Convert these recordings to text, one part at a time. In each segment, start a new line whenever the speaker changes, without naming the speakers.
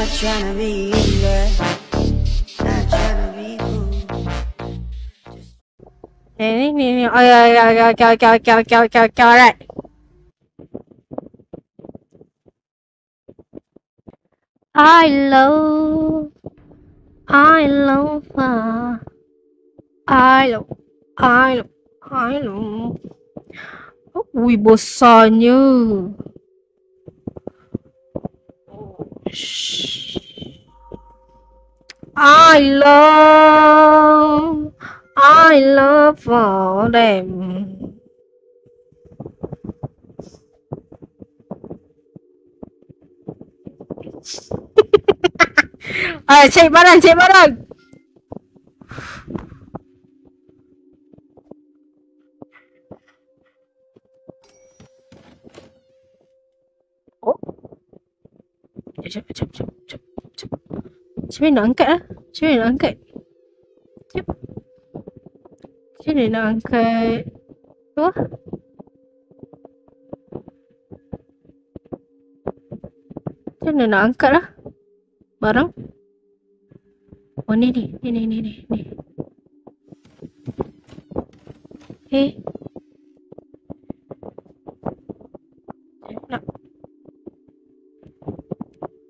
Not trying to be in there. Not trying to be cool.
Ni. Oh, yeah. Okay, alright. I love Ui, besarnya. Shh. I love for them. Cek barang. Oh. Jap. Macam mana nak angkat lah? Macam mana nak angkat? Jap. Macam mana nak angkat? Tu lah. Macam mana nak angkat lah? Barang. Oh ni. Nak.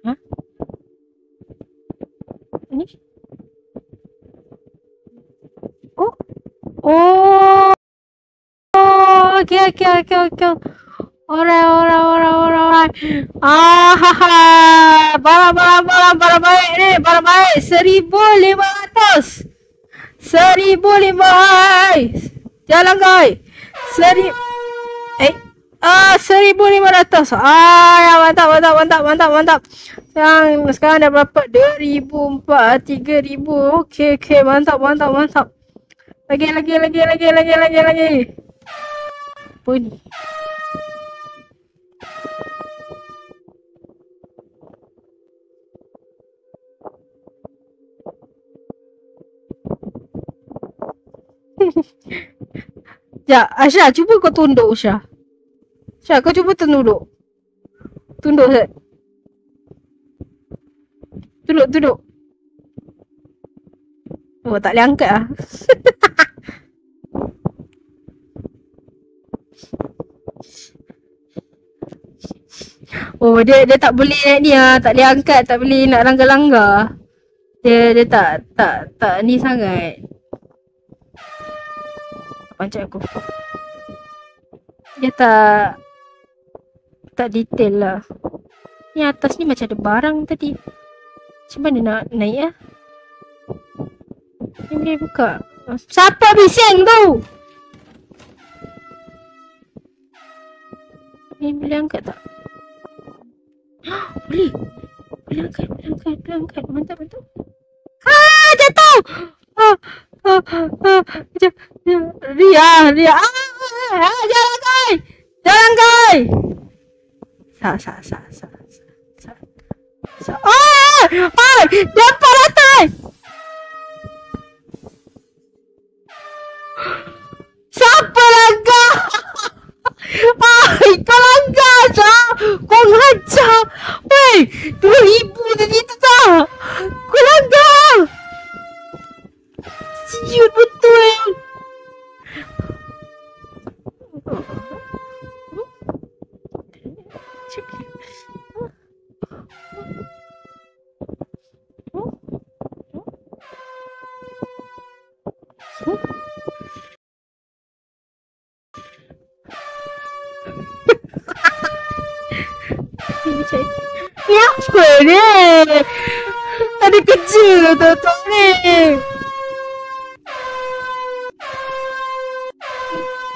Hah? Ni? Oh. Okay. Alright. Barang baik ni. Barang baik. 1,500. 1,500. Jalan kau. 1,500. Ya, mantap. Yang sekarang dah berapa? 2,004, 3,000. Okay. Mantap. Lagi. Apa ni? Sekejap, Aisyah, cuba kau tunduk, Aisyah. Aisyah, kau cuba tunduk. Tunduk, Aisyah. Tunduk. Oh, tak boleh angkat lah. Oh, dia tak boleh ni lah. Tak boleh angkat, tak boleh nak langgar-langgar. Dia tak ni sangat. Pancak aku. Dia tak detail lah. Ni atas ni macam ada barang tadi. Macam mana nak naik lah? Ni boleh buka. Siapa bising tu? Ni boleh angkat tak? Boleh angkat. Mantap. Jatuh! Ria. Jalan kai. Sa. Dapat atas. Siapa langgar? Kau langgar Syah. Kau ngajar. Weh, 2,000 tadi tu tak? Kau langgar. Siut betul. Ni apa ni? Ada kerja tu ni.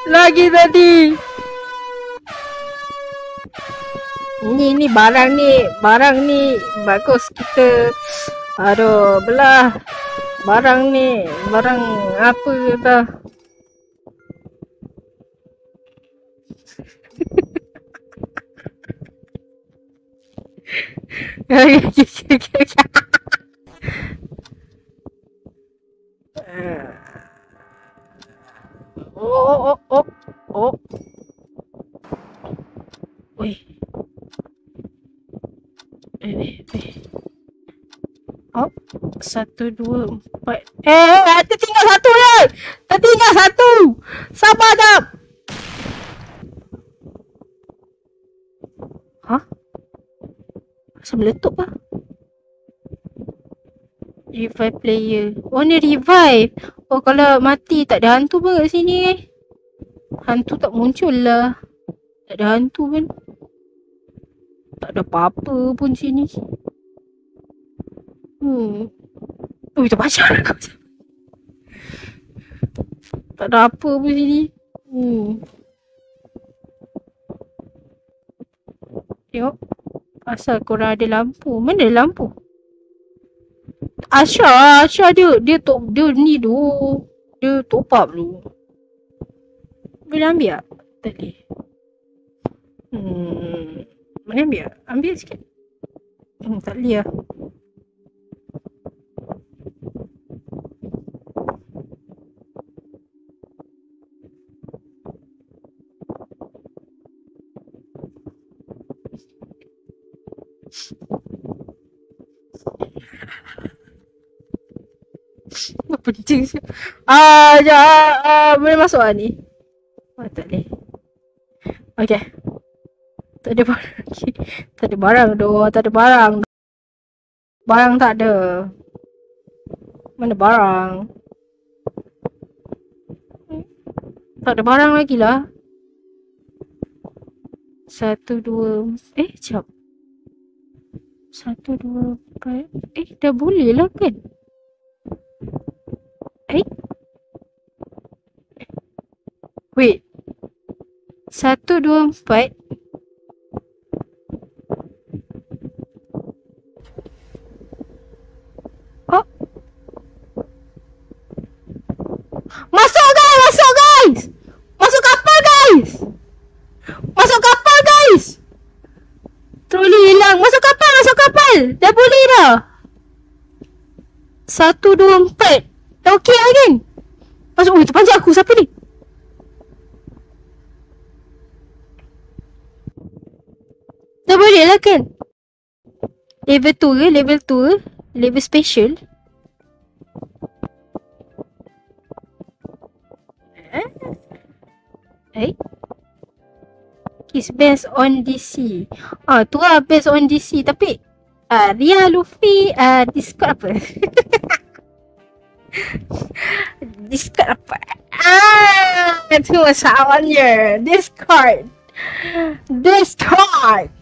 Lagi tadi. Ni barang ni bagus kita. Aduh, belah. Barang apa dah. Oh. Weh. Oh, 1, 2, 4. Tertinggal satu je. Tertinggal satu. Sabar jap. Hah? Asal meletup lah. Revive player. Oh, ni revive. Oh, kalau mati tak ada hantu pun kat sini. Hantu tak muncul lah. Tak ada hantu pun. Tak ada apa-apa pun sini. Oh, terpacak aku. Tak ada apa pun sini. Tengok. Asal korang ada lampu. Mana ada lampu? Asha dia ni dulu. Dia top up dulu. Boleh ambil tak? Tak boleh. Boleh ambil tak? Ambil sikit. Tak boleh lah. Penting sih. Boleh masuk lah ni. Tak boleh. Okay. Tak ada barang lagi. Tak ada barang doh. Tak ada barang. Barang tak ada. Mana barang? Tak ada barang lagi lah. 1, 2. Sekejap. 1, 2, 4. Dah boleh lah kan? Wait. 1, 2, 4. Oh. Masuk guys! Masuk guys! Masuk kapal guys! Masuk kapal guys! Troli hilang. Masuk kapal! Masuk kapal! Dah boleh dah. 1, 2, 4. Dah okey lah kan? Masuk. Terpanjang aku. Siapa ni? Dah boleh lah kan? Level 2 ke? Level 2 ke? Level special? It's based on DC. Tu lah based on DC. Tapi Ria, Luffy, Discord apa? Discord apa? Tu masalahnya. Discord. Discord.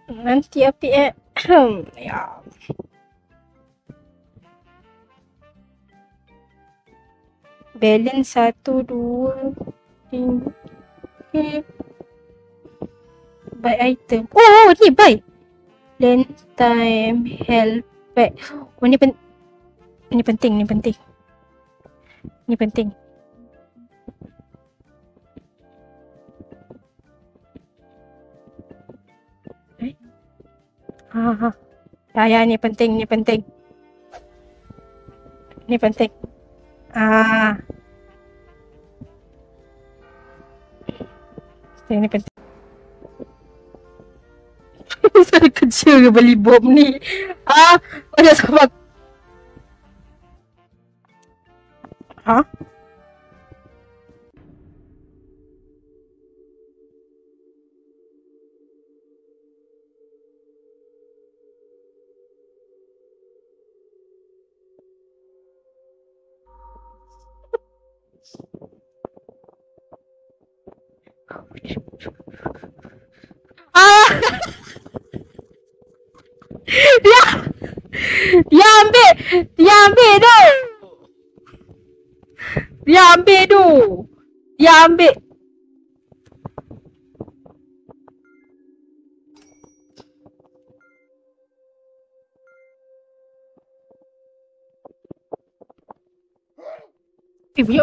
Nanti api ya. Balance 1, 2, 3. Okay. Buy item. Oh, ni buy. Length time, health pack. Oh, ni penting. Ni penting. Ya, ni penting. Ni penting. Ni penting. Saya kecil ke beli bom ni? Macam sabar. Dia ambil tu. Dia ambil. Bunyi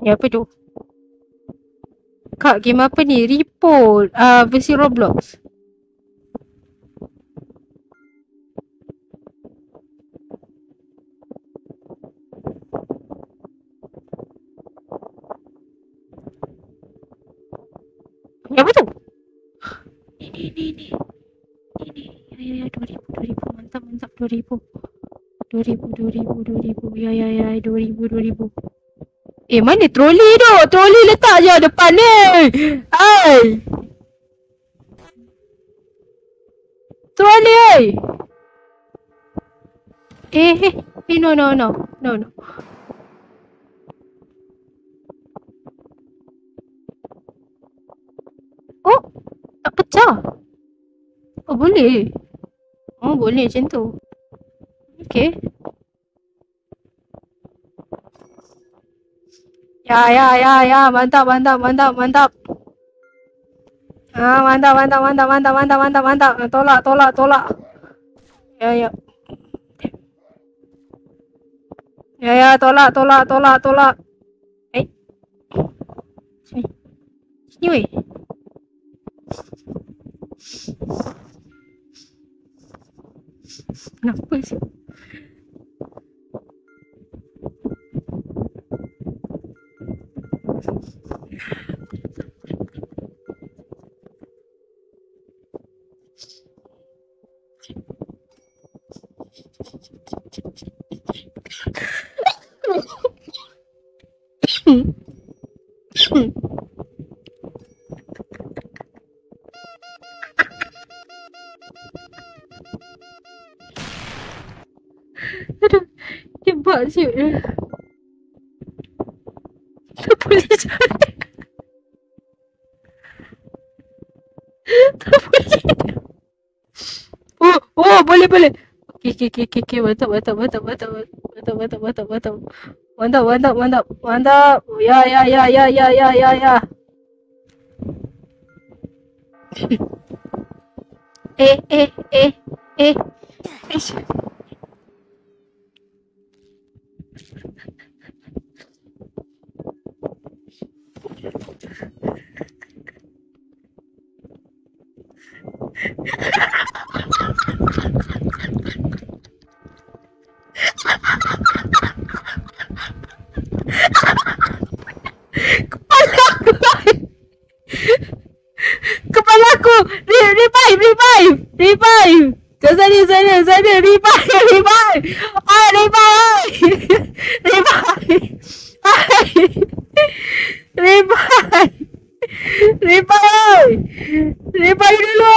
ni apa tu? Kak, game apa ni? Repo. Versi Roblox. Apa tu? Ni. Ya, 2000. Mantap, 2000. 2000. Ya, 2000. Mana troli tu? Troli letak je depan ni. Hai. Troli. No. Oh, tak pecah. Oh, boleh. Oh, boleh macam tu. Okay. Ya. Mantap. Mantap. Tolak. Ya. Ya, tolak. Sini weh. Kenapa sih? Aduh, hebat siut dia. Tak boleh cari. Tak boleh. Oh, boleh. Okay. Mantap. Ya. Eh. Kepala aku. Revive. Ke sana. Revive. Revive dulu.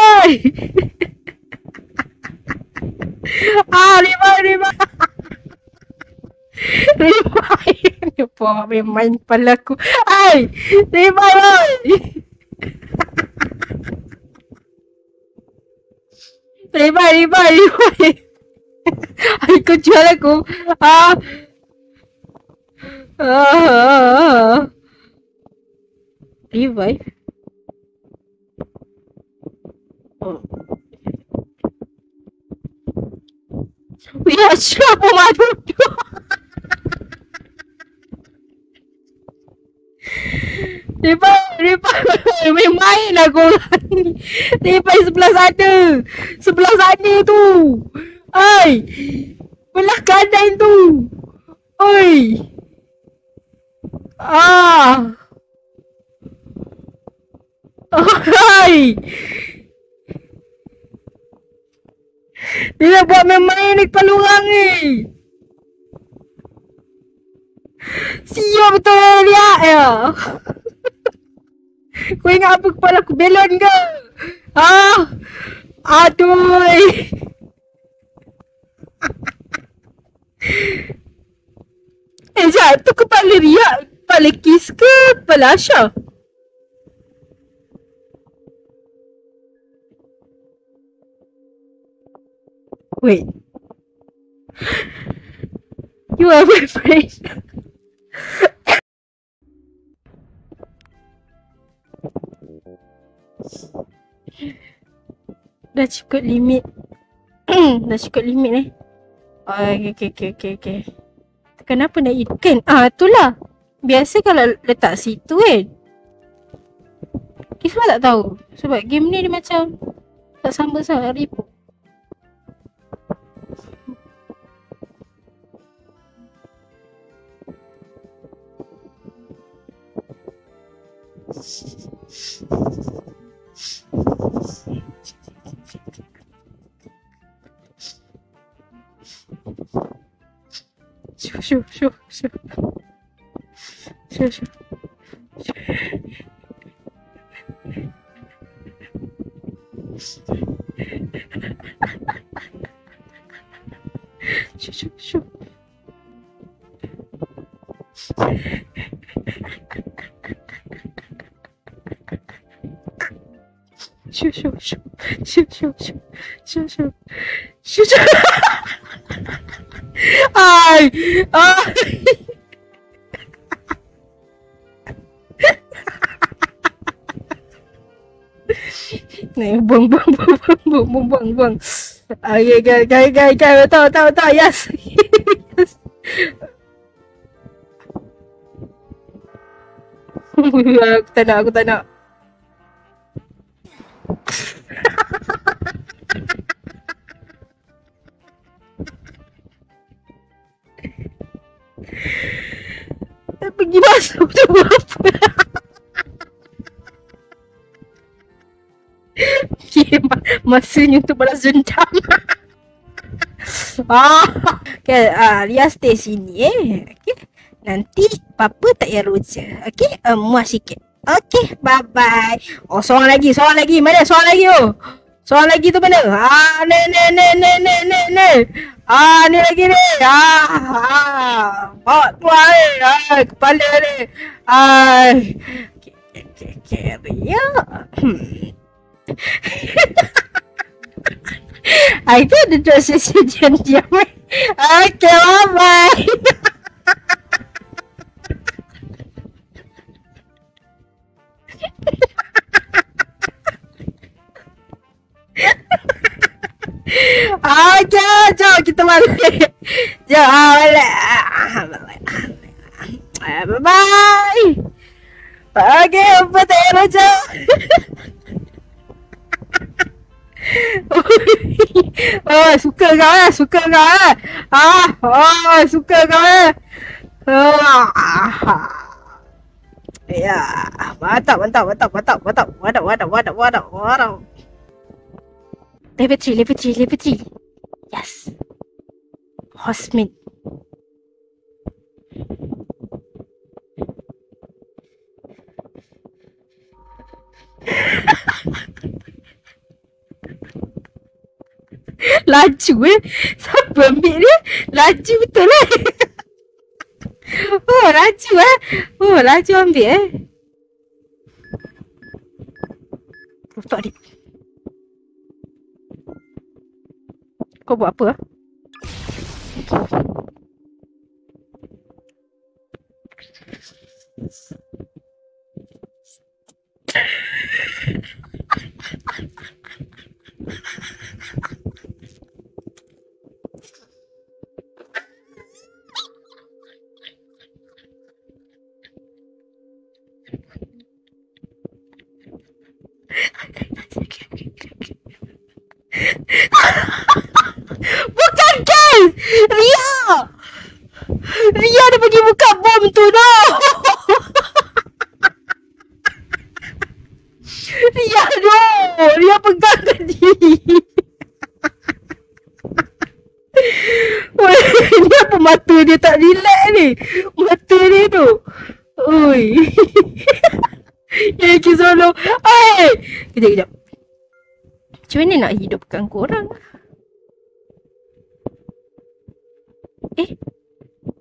Revive. Apa main kepala aku. Revive. Revive. Kau jual aku. Revive. Ya, siapa madu tu? Revive. Main aku. Revive sebelah sana tu. Belah kanan tu. Dia buat main-main ni kepala orang ni. Siap betul lihat ya. Kau ingat apa kepala aku belon ke? Aduh. Sekejap, tu kepala Ria, kepala Kiss ke kepala Asha? Wait. You are my friend. Dah cukup limit. Dah cukup limit ni. Okay. Kenapa nak ikan? Itulah. Biasa kalau letak situ kan. Sebab tak tahu. Sebab game ni dia macam tak sama sangat Repo. Shoo. Ai. Ni buang. Okay, guys. Tahu. Yes. Aku tak nak. Pergi masuk tu buat apa? Okay, masanya untuk balas dendam. Okay, Lia stay sini Okay. Nanti Papa tak payah roja. Okay, muas sikit. Okay, bye-bye. Oh, seorang lagi. Mana seorang lagi tu? Seorang lagi tu mana? Ni. Ni lagi ni. Bawa keluar ni. Kepala ni. Ria. Aku duduk sisi diam-diam. Okay, bye-bye. Jom kita balik. Jom balik. Bye-bye. Okay, apa tak payah roja. Suka kau suka kau ya, mantap. Level 3. Yes. Hostmate. Laju Siapa ambil dia? Laju betul Laju ambil Rutak dia. Kau buat apa? Bukan guys, Ria dia pergi buka bom tu Ria pegang tadi. Ni apa mata dia tak relax ni? Mata dia tu. Oi. Ya Kizono. Kejap. Macam mana nak hidupkan korang?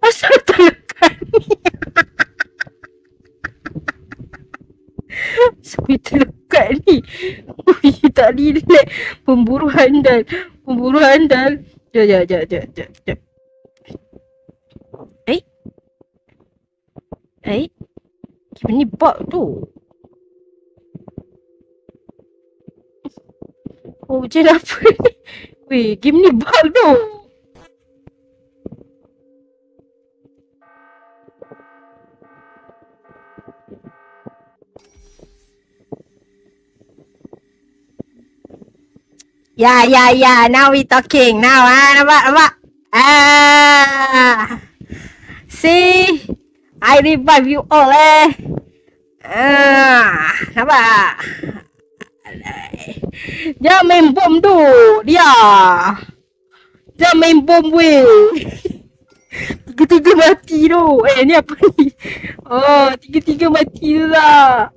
Asal terlekat ni? Asal terlekat ni? Ui, tak relax. Pemburu handal. Jap. Gimana ni bug tu? Oh, macam apa ni? Weh, game ni bug tu. Ya. Now we talking. Now, nampak? See? I revive you all, nampak? Jangan main bom tu. Dia. Jangan main bom, weh. Tiga-tiga mati tu. Ni apa ni? Oh, tiga-tiga mati tu lah.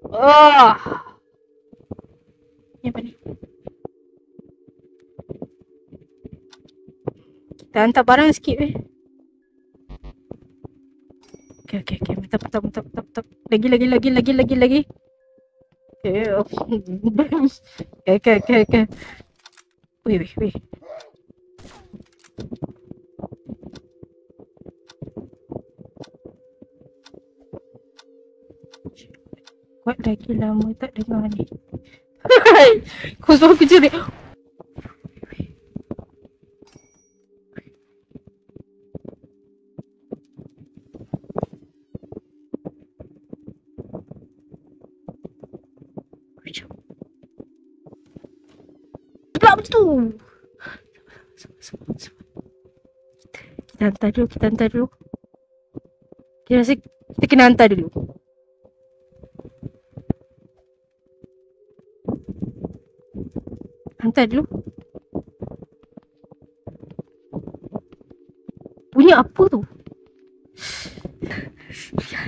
Oh. Ni apa ni? Kita hantar barang sikit, weh. Okay. Mantap. Lagi. Okay. Weh. Kuat lagi lama tak dengar ni. Kau suruh aku jerit. Cepat macam tu. Kita hantar dulu. Dia rasa kita kena hantar dulu. Hantar dulu. Bunyi apa tu? Dia.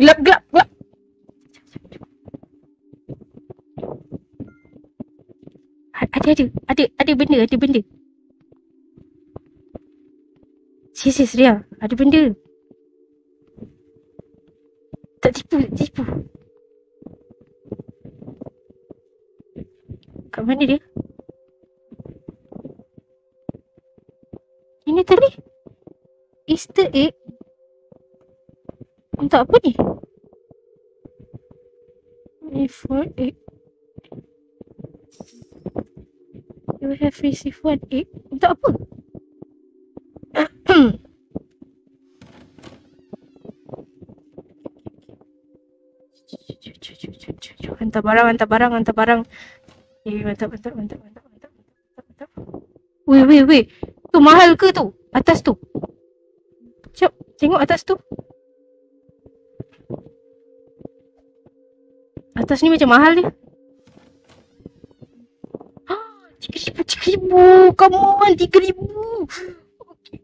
Gelap. Ada benda. Serius dia, ada benda. Tak tipu. Kat mana dia? Ini tadi Easter egg. Untuk apa ni? A4 egg. You have received one egg. Untuk apa? Hantar barang. Mantap. Weh. Tu mahal ke tu? Atas tu. Jom, tengok atas tu. Atas ni macam mahal dia. 3,000. Come on, 3,000. Okay.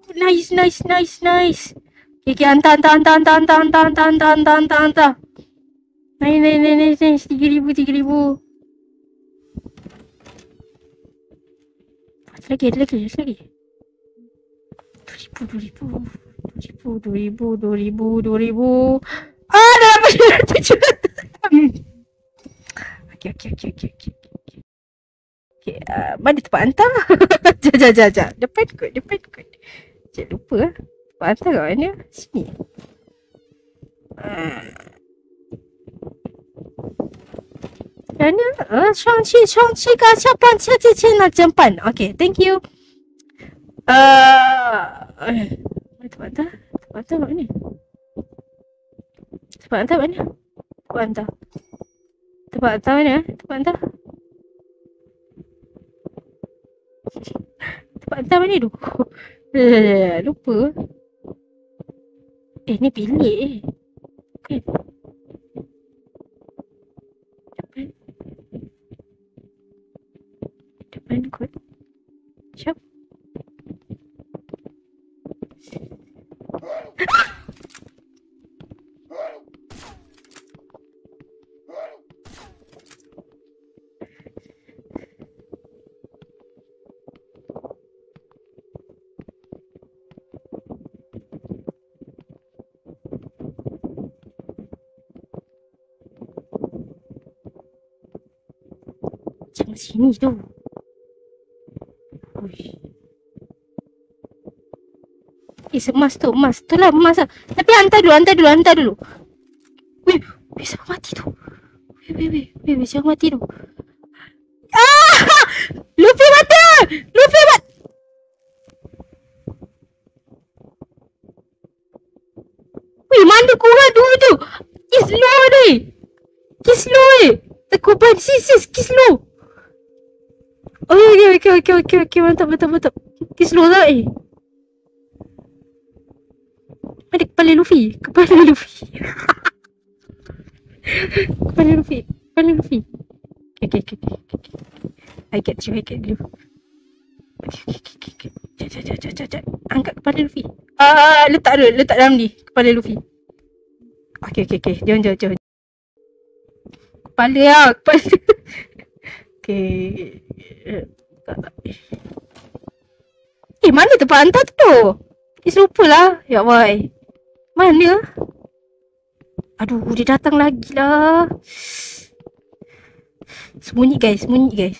3,000. Nice. Okay, hantar. Nice. 3,000. Lagi. 2,000. Dah dapat 7. Okay, mana tempat hantar? Jap. Depan kot. Cik lupa. Tempat hantar kat mana? Sini. Mana? 上去个小板车之前那整板。Okay, thank you. Tempat hantar kat mana? Tempat hantar mana tu? Lupa. Ni bilik kan? Depan kot. Siap. Sini tu. Ui. Semas tu. Emas. Tu lah emas lah. Tapi hantar dulu. Weh, siapa mati tu? Weh, siapa mati tu? Ah! Luffy mati! Weh, mana korang dua tu? Kiss slow ni! Terkuban sis, kiss slow! Oh, okay, mantap. Kiss slow tak Ada kepala Luffy. Kepala Luffy. Okay. I get you. Okay. Jap. Angkat kepala Luffy. Letak dalam ni. Kepala Luffy. Okay. Jangan. Kepala lah. Okay. Mana tempat hantar tu? Lupa lah. Ya Allah. Mana? Aduh, dia datang lagi lah. Sembunyi guys. Weh.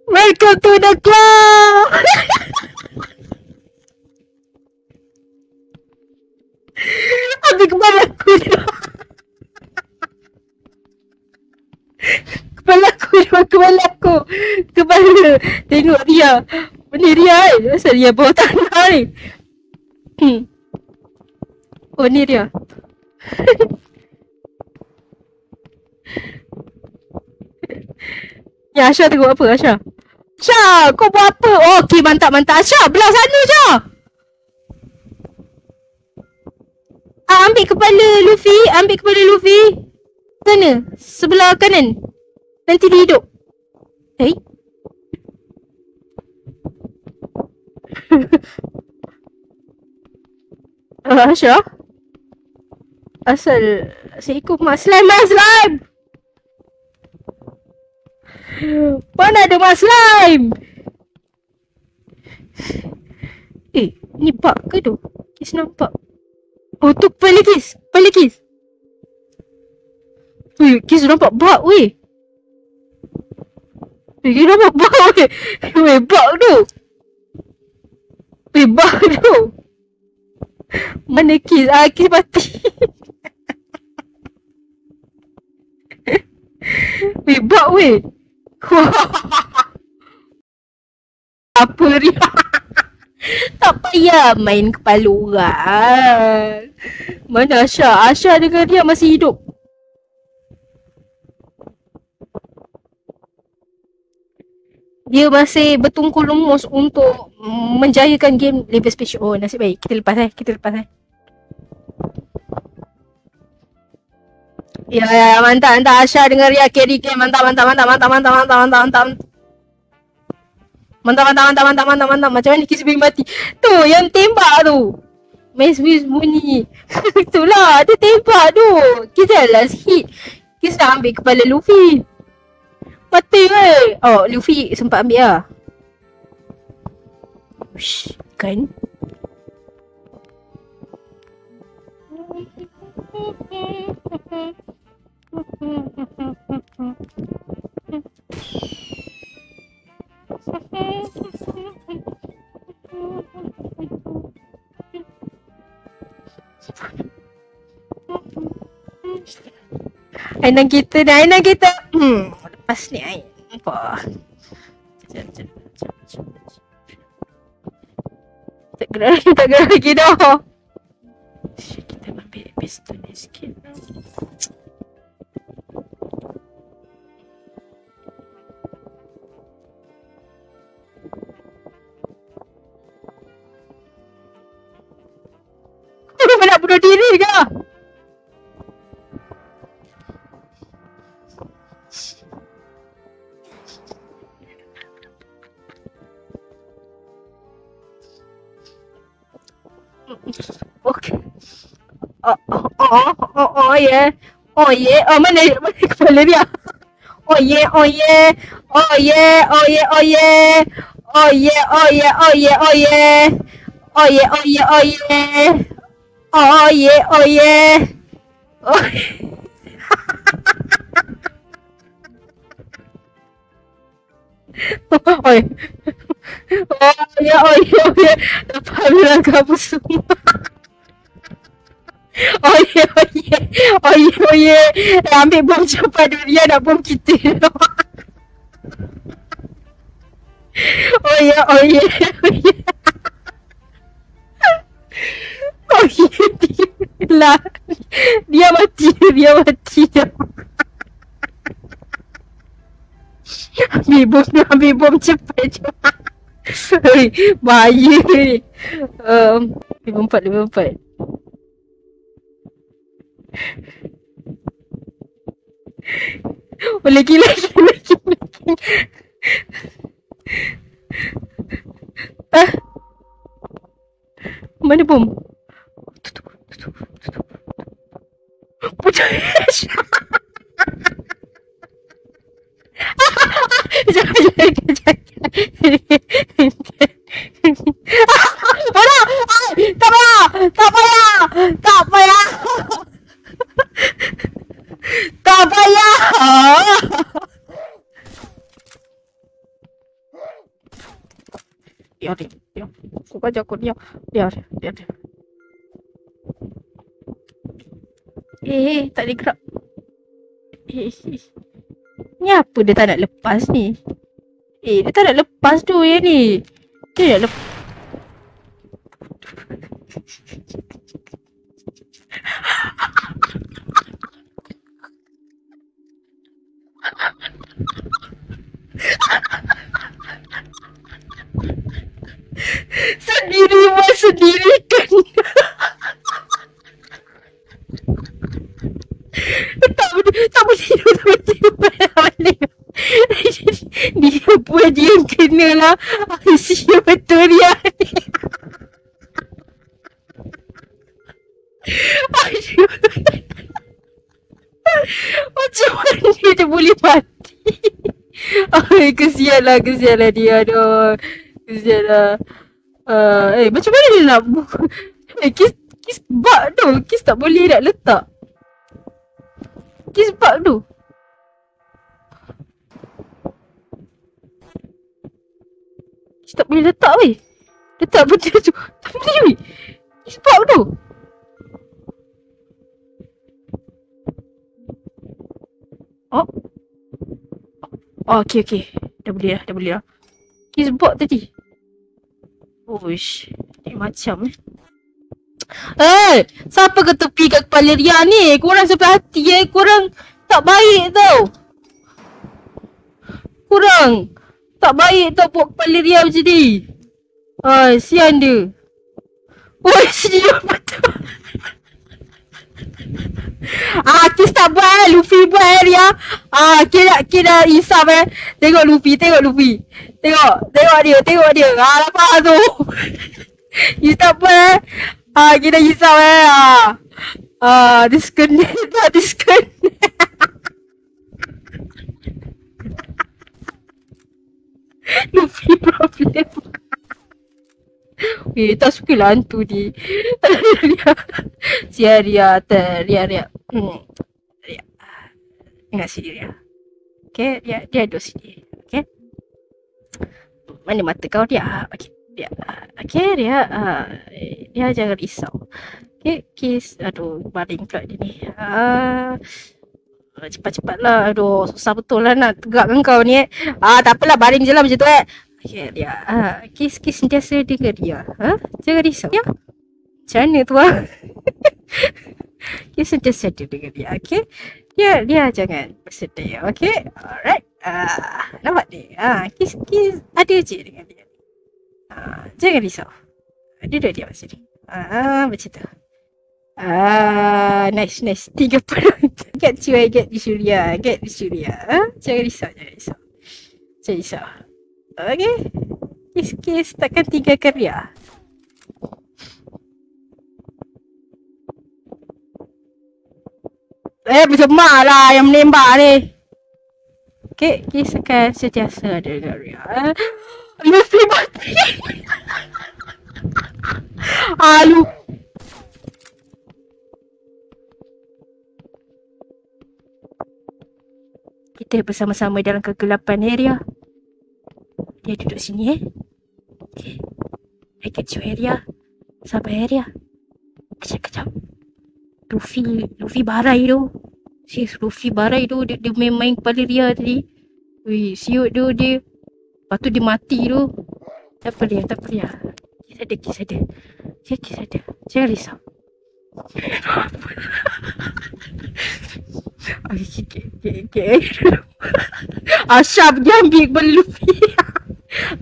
Welcome to the club. Ambil kepala aku dia. Kepala. Tengok Ria. Ni Ria Asal Ria bawah tanah ni. Oh ni Ria. Ya Asha tengok apa Asha? Asha, kau buat apa? Oh, okey, mantap. Asha, belah sana Asha. Ambil kepala Luffy. Sana, sebelah kanan. Nanti dia hidup. Asha? Asal seekor mak slime. Mana ada mak slime? Ni bug ke tu? Kis nampak. Oh tu kepala Kis. Kis nampak bug weh. Kis nampak bug weh. Bug tu. Mana Kis? Kis mati. Bug weh. Apa Ria? Tak payah main kepala orang. Mana Asha? Asha dengan dia masih hidup. Dia masih bertungkul lumus untuk menjayakan game level special. Oh, nasib baik. Kita lepas. Ya, mantap. Asha dengan Ria carry game. Mantap. Mantap. Macam mana Kis boleh mati? Tu, yang tembak tu. Main sembunyi. Itulah, dia tembak tu. Kis jelas hit. Kis nak ambil kepala Luffy. Mati weh. Oh, Luffy sempat ambil lah. Ush, kan? Ainan kita. Lepas ni air. Apa? Sekejap. Tak gerak lagi dah. Kita ambil pistol ni sikit. Nak bunuh diri ke? Okay. Oh yeah. Oh yeah. Oh mana kepala dia? Oh yeah, oh yeah. Oh yeah, oh yeah, oh yeah. Oh yeah, oh yeah, oh yeah, oh yeah. Oh yeah, oh yeah, oh yeah. Oh yeah, oh yeah. Oh. Oi. Oh ya, oh ya, oh ya. Dapat bilang kamu semua. Oh ya, oh ya. Oh ya, oh ya. Ambil bom cepat dulu. Dia nak bom kita. Oh ya, oh ya. Oh ya. Oh ya, dia lah. Dia mati, dia mati. Ambil bom cepat cepat. Hei, bahaya ni. 54. Oh, lagi. Ah, mana bom? Tutup. Pucuk. Jangan. Alah! Tak payah! Tak payah! Tak payah! Tak payah! Biar dia. Aku baca aku dia. Biar. Tak boleh gerak. Ni apa dia tak nak lepas ni? Dia tak nak lepas tu ya ni. Dia nak lepas. Sendirikan. Tak boleh. Dia pun dia yang kena lah. Sia betul dia ni. Macam mana dia boleh mati? Kesian lah dia. Aduh. Kesian lah. Macam mana dia nak Kis bug tu. Kis tak boleh nak letak. Kis bug tu. Kis tak boleh letak weh. Letak benda tu. Tak boleh weh. Kis bug tu. Oh. Okay. Dah boleh lah. Kis bug tadi. Uish. Ni macam siapa ke tepi kat kepala Ria ni? Korang sampai hati korang tak baik tau. Korang tak baik tau buat kepala Ria macam ni. Sian dia. Senyum betul. Kis tak buat Luffy buat Ria. Kira insaf Tengok Luffy. Tengok dia. Lepas tu. Kis tak buat kita insaf disconnect. Luffy problem. Tak suka lah hantu ni. Ria. Ingat sini Ria. Okay, dia duduk sini. Okay. Mana mata kau dia? Okay, dia. Okay, dia jangan risau. Okay, Kis. Aduh, baring pula dia ni. Cepat-cepatlah. Aduh, susah betul lah nak tegakkan kau ni. Tak apalah, baring je lah macam tu Okay, dia. Kis sentiasa dengar dia. Jangan risau. Ya. Macam mana tu Kis sentiasa dengar dia. Okay. Dia jangan bersedih. Okay. Alright. Nampak dia. Kis ada je dengan dia. Jangan risau. Duduk dia macam ni. Macam tu. Nice. 3 point. Get you Surya. Jangan risau. Jangan risau. Okay. Kis takkan tinggalkan dia. Bersemak lah yang menembak ni. Okay, kisahkan sentiasa ada dengan Ria. Luffy mati. Lu. Kita bersama-sama dalam kegelapan area. Dia duduk sini Okay. I get you area. Sabar area. Kejap. Luffy barai tu. Serius, Luffy barai tu. Dia main kepala Ria tadi. Wih, siut dia. Lepas tu dia mati tu. Tak apa Ria. Kisah ada. Jangan risau. Okay. Asya pergi ambil kepala Luffy.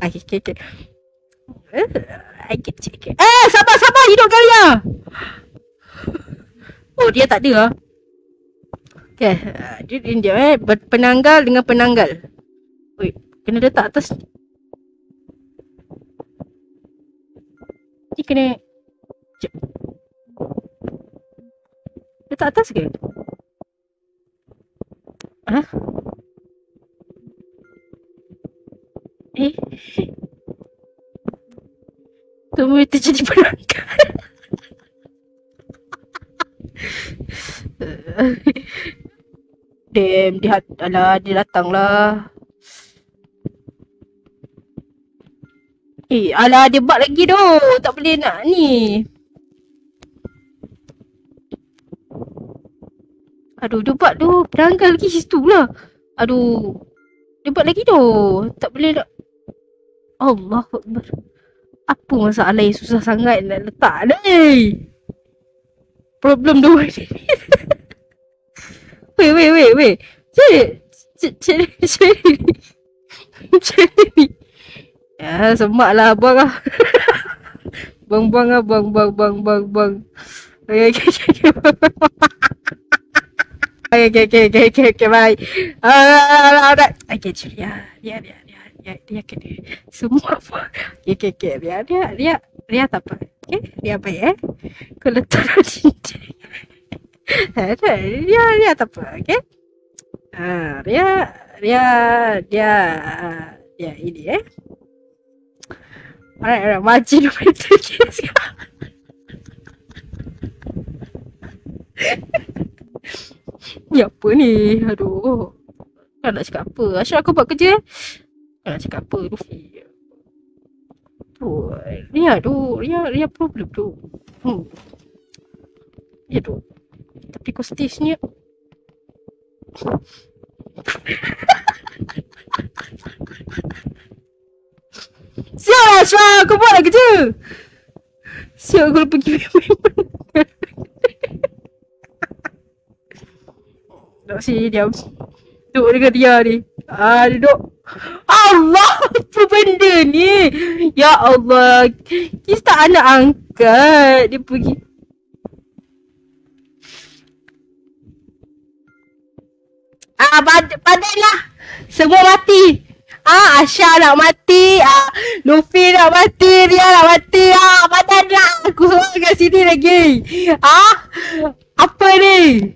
Okay. Sabar. Hidup Ria. Oh, dia tak ada lah. Okay. Dia penanggal dengan penanggal. Wait, kena letak atas. Ni kena letak atas ke? Semua terjadi penanggal. Damn, dia datang lah. Alah, dia bug lagi tu. Tak boleh nak ni. Aduh, dia bug tu. Penanggal lagi situ lah. Aduh. Dia bug lagi tu. Tak boleh nak. Allah Akbar. Apa masalah yang susah sangat nak letak ni? Problem tu. Wait. Cik ni. Ya, semak lah abang lah. Bang. Okay, bye. Okay, Ria kena semua apa. Okay, Ria tak apa. Okay, Ria baik Kau letak dalam cincin. Ria tak apa, okay. Dia ini Alright, macam macam sekarang. Ni apa ni? Aduh. Kau nak cakap apa? Asyik aku buat kerja. Kau nak cakap apa, Luffy? Ria problem tu. Ya tu. Tapi kau stage ni. Siap lah Syah, kau buat lah kerja. Siap kalau pergi duduk sini diam. Duduk dengan dia ni. Duduk. Allah, apa benda ni? Ya Allah. Kita anak angkat. Dia pergi. Padahlah. Semua mati. Asya nak mati. Luffy nak mati. Ria nak mati. Padahlah. Aku semua kat sini lagi. Apa ni?